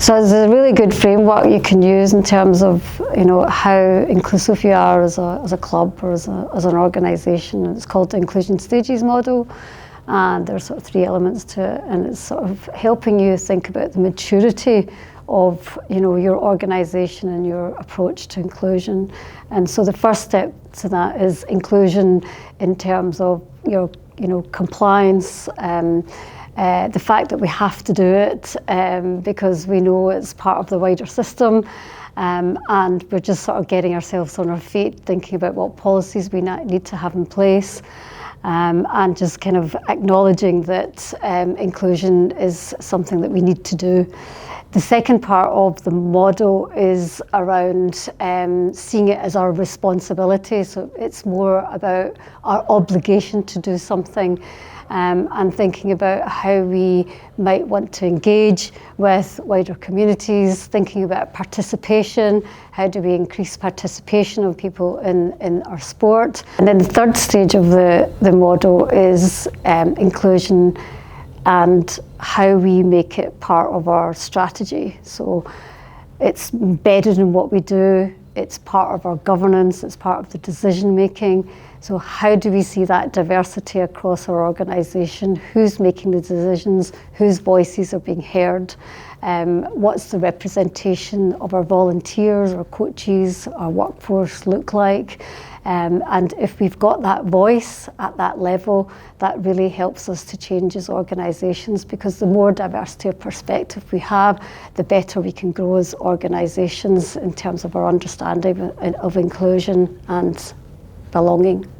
So it's a really good framework you can use in terms of, how inclusive you are as a club or as an organisation. It's called the Inclusion Stages model, and there's sort of 3 elements to it, and it's sort of helping you think about the maturity of your organisation and your approach to inclusion. And so the first step to that is inclusion in terms of your compliance. The fact that we have to do it because we know it's part of the wider system, and we're just sort of getting ourselves on our feet, thinking about what policies we need to have in place, and just kind of acknowledging that inclusion is something that we need to do. The second part of the model is around seeing it as our responsibility. So it's more about our obligation to do something, and thinking about how we might want to engage with wider communities, thinking about participation, how do we increase participation of people in our sport. And then the third stage of the model is inclusion and how we make it part of our strategy. So it's embedded in what we do, it's part of our governance, it's part of the decision making. So how do we see that diversity across our organisation? Who's making the decisions? Whose voices are being heard? What's the representation of our volunteers, our coaches, our workforce look like? And if we've got that voice at that level, that really helps us to change as organisations, because the more diversity of perspective we have, the better we can grow as organisations in terms of our understanding of inclusion and belonging.